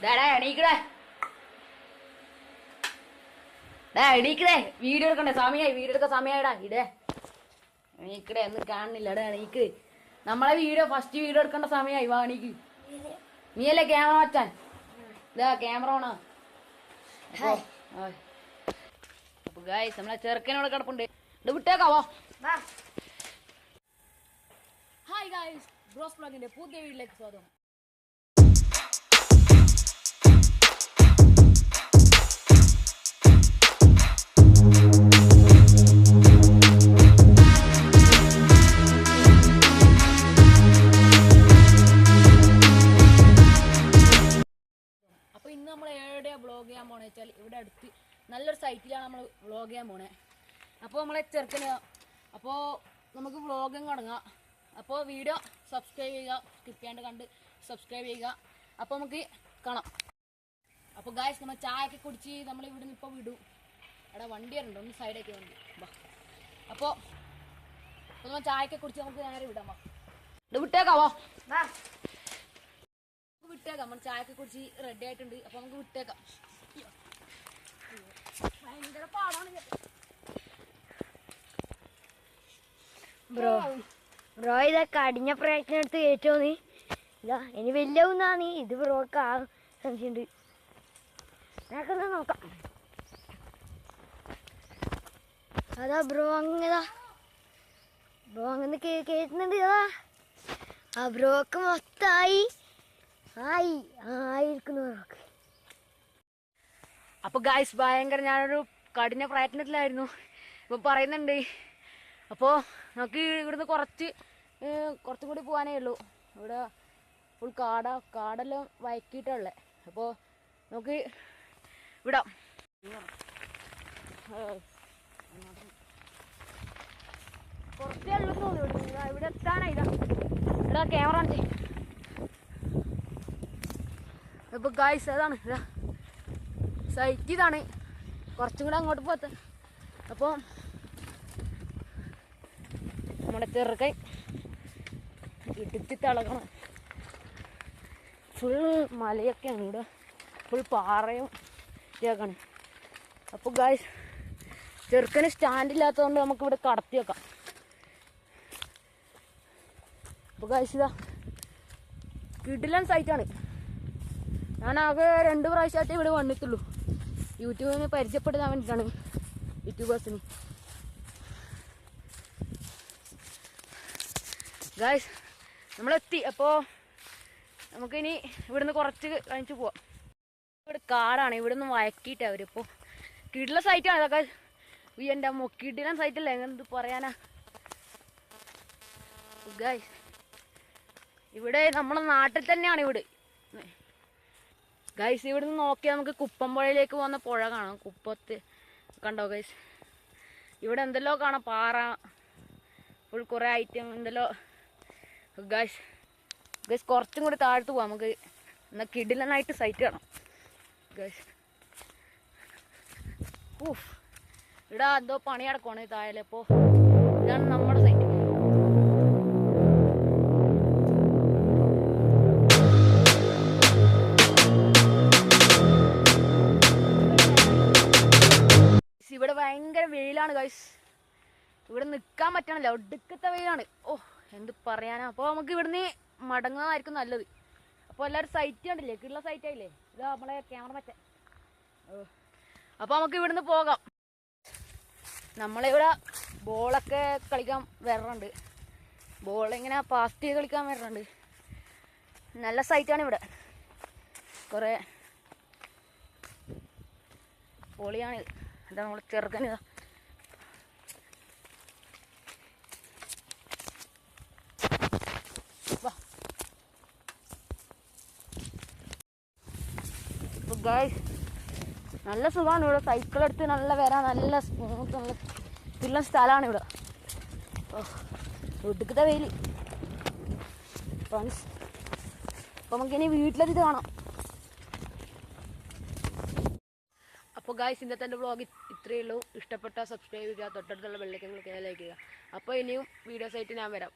എണീക്കടേ എണീക്കടേ video എടുക്കണ്ടേ സമയമായി video എടുക്കാൻ സമയമായിടാ ഇടേ എണീക്കടേ ഒന്നും കാണുന്നില്ല എടാ എണീക്ക് നമ്മളെ വീഡിയോ ഫസ്റ്റ് വീഡിയോ എടുക്കേണ്ട സമയമായി വാ എണീക്ക് നീയല്ലേ ക്യാമറ വച്ചാൻ ഇതാ ക്യാമറ ഓണാ അപ്പൊ ഗായ്സ് നമ്മളെ ചെറുക്കനോട് കിടപ്പുണ്ട് ഇത് വിട്ടേക്കാവോ ഹായ് ഗായ്സ് ബ്രോസ് വ്ലോഗിന്റെ പുതിയ വീഡിയോയിലേക്ക് സ്വാഗതം. അപ്പോൾ ഇന്ന് നമ്മൾ എവിടെയാണ് വ്ളോഗ് ചെയ്യാൻ പോണേ വെച്ചാൽ ഇവിടെ അടുത്ത് നല്ലൊരു സൈറ്റിലാണ് നമ്മൾ വ്ളോഗ് ചെയ്യാൻ പോണേ. അപ്പോൾ നമ്മളെ ചെറുക്കന് അപ്പോൾ നമുക്ക് വ്ളോഗിങ് തുടങ്ങാം. അപ്പോൾ വീഡിയോ സബ്സ്ക്രൈബ് ചെയ്യുക, സ്കിപ്പ് ചെയ്യാണ്ട് കണ്ട് സബ്സ്ക്രൈബ് ചെയ്യുക. അപ്പോൾ നമുക്ക് കാണാം. അപ്പോൾ ഗായ്സ് നമ്മൾ ചായയൊക്കെ കുടിച്ച് നമ്മൾ ഇവിടെ നിന്ന് ഇപ്പോൾ വിടും. അവിടെ വണ്ടി വരുന്നുണ്ട്, ഒന്ന് സൈഡാക്കി വണ്ടി വാ. അപ്പോൾ നമ്മൾ ചായയൊക്കെ കുടിച്ച് നമുക്ക് നേരെ വിടാം വാ. ഇത് വിട്ടേക്കാവോ വിട്ടേക്കാം. നമ്മൾ ചായയൊക്കെ കുടിച്ച് റെഡി ആയിട്ടുണ്ട്. അപ്പോൾ നമുക്ക് വിട്ടേക്കാം. ഭയങ്കര പാടാണ് ബ്രോ ഇതൊക്കെ കടിഞ്ഞ പ്രയത്നം എടുത്ത് കയറ്റോന്ന് ഇതാ ഇനി വലിയ ഒന്നാണ് ഇത് ബ്രോക്ക് ആ സംശയമുണ്ട്. ഞങ്ങൾക്കൊന്ന് നോക്കാം. അതാ ബ്രോ അങ്ങനെ കയറ്റുന്നുണ്ട്. അതാ ആ ബ്രോക്ക് മൊത്തമായി ആയിരിക്കുന്നു ബ്രോക്ക്. അപ്പോൾ ഗായ്സ് ഭയങ്കര ഞാനൊരു കഠിന പ്രയത്നത്തിലായിരുന്നു. ഇപ്പോൾ പറയുന്നുണ്ട്. അപ്പോൾ നമുക്ക് ഇവിടുന്ന് കുറച്ചും കൂടി പോകാനേ ഉള്ളൂ. ഇവിടെ ഫുൾ കാടെല്ലാം വയക്കിയിട്ടുള്ളത്. അപ്പോൾ നമുക്ക് വിടാം. കുറച്ചേ ഉള്ളൂ തോന്നുന്നു. ഇവിടെ എത്താനായി ഇവിടെ ക്യാമറ കാണിച്ചേ. അപ്പോൾ ഗായ്സ് അതാണ് ഇതാ സൈറ്റ് ഇതാണ്. കുറച്ചും കൂടെ അങ്ങോട്ട് പോകത്ത്. അപ്പോൾ നമ്മുടെ ചെറുക്കൻ ഇടുത്തി തിളക്കണം. ഫുൾ മലയൊക്കെയാണ് ഇവിടെ, ഫുൾ പാറയും ഇതൊക്കെയാണ്. അപ്പോൾ ഗായ്സ് ചെറുക്കന് സ്റ്റാൻഡില്ലാത്തതുകൊണ്ട് നമുക്കിവിടെ കടത്തി വെക്കാം. അപ്പോൾ ഗായ്സ് ഇതാ കിടിലൻ സൈറ്റാണ്. ഞാനാകെ 2 പ്രാവശ്യമായിട്ടേ ഇവിടെ വന്നിട്ടുള്ളൂ. യൂട്യൂബിന് പരിചയപ്പെടുത്താൻ വേണ്ടിയിട്ടാണ് യൂട്യൂബേഴ്സിന്. ഗായ്സ് നമ്മളെത്തി. അപ്പോൾ നമുക്കിനി ഇവിടുന്ന് കുറച്ച് കഴിഞ്ഞ് പോവാം. ഇവിടെ കാടാണ്, ഇവിടെ നിന്ന് വയക്കിയിട്ട് അവരിപ്പോൾ കിടിലൻ സൈറ്റാണ് ഇതൊക്കെ. എൻ്റെ അമ്മ കിടിലൻ സൈറ്റല്ലേ, എന്ത് പറയാനാ ഗായ്സ്. ഇവിടെ നമ്മുടെ നാട്ടിൽ തന്നെയാണ് ഇവിടെ ഗൈസ്. ഇവിടുന്ന് നോക്കിയാൽ നമുക്ക് കുപ്പമ്പുഴയിലേക്ക് പോകുന്ന പുഴ കാണാം. കുപ്പത്ത് കണ്ടോ ഗൈസ്. ഇവിടെ എന്തെല്ലോ കാണാം, പാറ ഫുൾ കുറേ ഐറ്റം എന്തെല്ലോ ഗൈസ്. കുറച്ചും കൂടി താഴത്ത് പോവാം നമുക്ക്. എന്നാൽ കിടിലനായിട്ട് സൈറ്റ് കാണാം ഗൈസ്. ഇവിടെ എന്തോ പണി നടക്കുവാണ് താഴെ. അപ്പോൾ ഇതാണ് നമ്മുടെ സൈറ്റ്. ഇവിടെ ഭയങ്കര വെയിലാണ് ഗൈസ്. ഇവിടെ നിൽക്കാൻ പറ്റണില്ല, ഒടുക്കത്തെ വെയിലാണ്. എന്ത് പറയാനാ. അപ്പോൾ നമുക്ക് ഇവിടുന്ന് മടങ്ങുന്നതായിരിക്കും നല്ലത്. അപ്പോൾ എല്ലാവരും സൈറ്റ് കണ്ടില്ലേ, കിട്ടുള്ള സൈറ്റ് ആയില്ലേ. ഇതാ നമ്മളെ ക്യാമറ പറ്റ. അപ്പോൾ നമുക്ക് ഇവിടുന്ന് പോകാം. നമ്മളിവിടെ ബോളൊക്കെ കളിക്കാൻ വരണുണ്ട്. ബോളിങ്ങനെ പാസ് ചെയ്ത് കളിക്കാൻ വരണുണ്ട്. നല്ല സൈറ്റാണ് ഇവിടെ. കുറേ പൊളിയാണ്. എന്താ നമ്മൾ ചെറുക്കന് ഗായ്സ് നല്ല സുഖമാണ് ഇവിടെ. സൈക്കിൾ എടുത്ത് നല്ല വരാൻ നല്ല സ്മൂത്ത് നല്ല ഉള്ള സ്ഥലമാണ് ഇവിടെ. ഒടുക്കത്തെ വെയിൽ ഫ്രണ്ട്സ്. അപ്പോൾ നമുക്കിനി വീട്ടിലെത്തിയിട്ട് കാണാം. അപ്പോൾ ഗായ്സ് ഇന്നത്തെ എൻ്റെ വ്ളോഗ് ഇത്രയേ ഉള്ളൂ. ഇഷ്ടപ്പെട്ടാൽ സബ്സ്ക്രൈബ് ചെയ്യുക, തൊട്ടടുത്തുള്ള ബെല്ലൈക്കൻ ക്ലിക്ക് ലൈക്ക് ചെയ്യുക. അപ്പോൾ ഇനിയും വീഡിയോസ് ആയിട്ട് ഞാൻ വരാം.